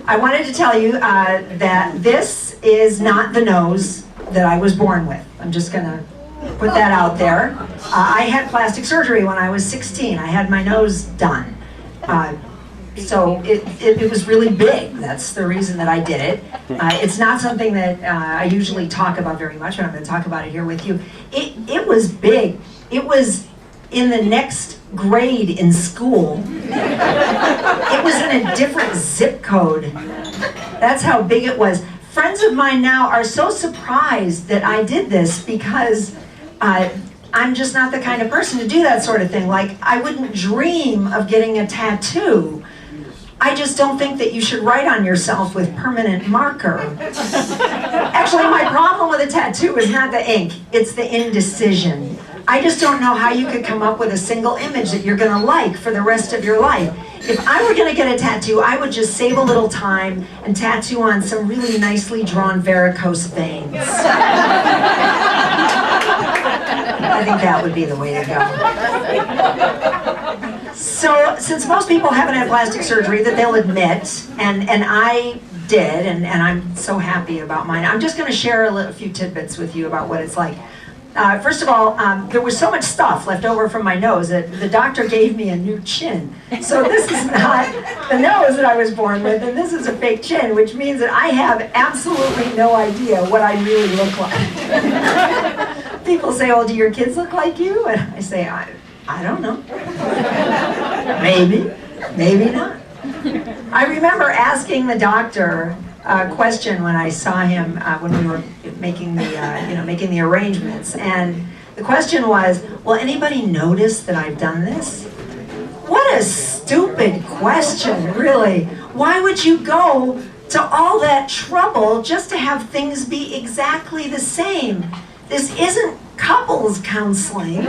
I wanted to tell you that this is not the nose that I was born with. I'm just going to put that out there. I had plastic surgery when I was 16. I had my nose done. So it was really big. That's the reason that I did it. It's not something that I usually talk about very much, but I'm going to talk about it here with you. It was big. It was in the next grade in school. It was in a different zip code. That's how big it was. Friends of mine now are so surprised that I did this because I'm just not the kind of person to do that sort of thing. Like, I wouldn't dream of getting a tattoo. I just don't think that you should write on yourself with permanent marker. Actually, my problem with a tattoo is not the ink, it's the indecision. I just don't know how you could come up with a single image that you're gonna like for the rest of your life. If I were gonna get a tattoo, I would just save a little time and tattoo on some really nicely drawn varicose veins. I think that would be the way to go. So, since most people haven't had plastic surgery that they'll admit, and I did, and I'm so happy about mine, I'm just going to share a few tidbits with you about what it's like. First of all, there was so much stuff left over from my nose that the doctor gave me a new chin. So this is not the nose that I was born with, and this is a fake chin, which means that I have absolutely no idea what I really look like. People say, oh, do your kids look like you? And I say, I don't know. Maybe, maybe not. I remember asking the doctor a question when I saw him when we were making the making the arrangements, and the question was, "Will anybody notice that I've done this?" What a stupid question, really. Why would you go to all that trouble just to have things be exactly the same? This isn't couples counseling.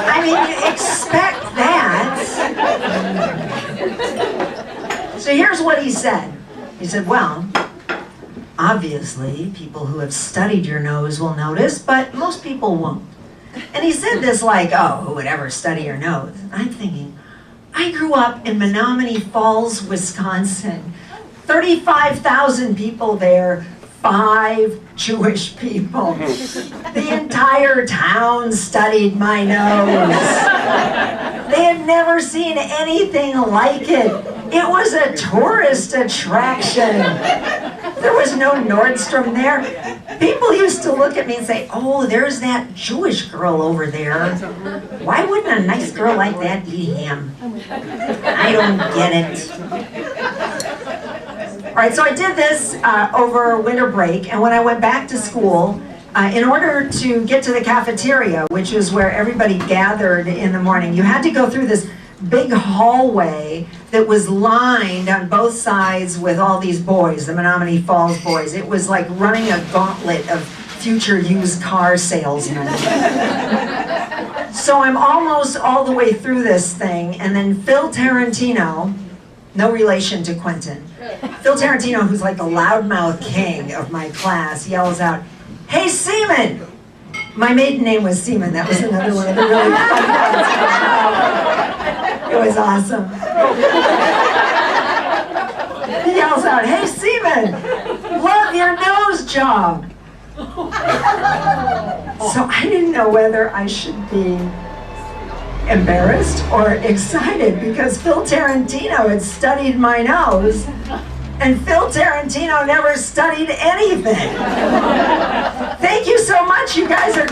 I mean, you expect that. So here's what he said. He said, well, obviously, people who have studied your nose will notice, but most people won't. And he said this like, oh, who would ever study your nose? I'm thinking, I grew up in Menominee Falls, Wisconsin. 35,000 people there. 5 Jewish people. The entire town studied my nose. They had never seen anything like it. It was a tourist attraction. There was no Nordstrom there. People used to look at me and say, oh, there's that Jewish girl over there. Why wouldn't a nice girl like that eat ham? I don't get it. All right, so I did this over winter break, and when I went back to school, in order to get to the cafeteria, which is where everybody gathered in the morning, you had to go through this big hallway that was lined on both sides with all these boys, the Menominee Falls boys. It was like running a gauntlet of future used car salesmen. So I'm almost all the way through this thing, and then Phil Tarantino, no relation to Quentin, Phil Tarantino, who's like the loudmouth king of my class, yells out, hey, Semon! My maiden name was Semon. That was another one of the really fun parts. It was awesome. He yells out, hey, Semon! Love your nose job! So I didn't know whether I should be embarrassed or excited because Phil Tarantino had studied my nose, and Phil Tarantino never studied anything. Thank you so much. You guys are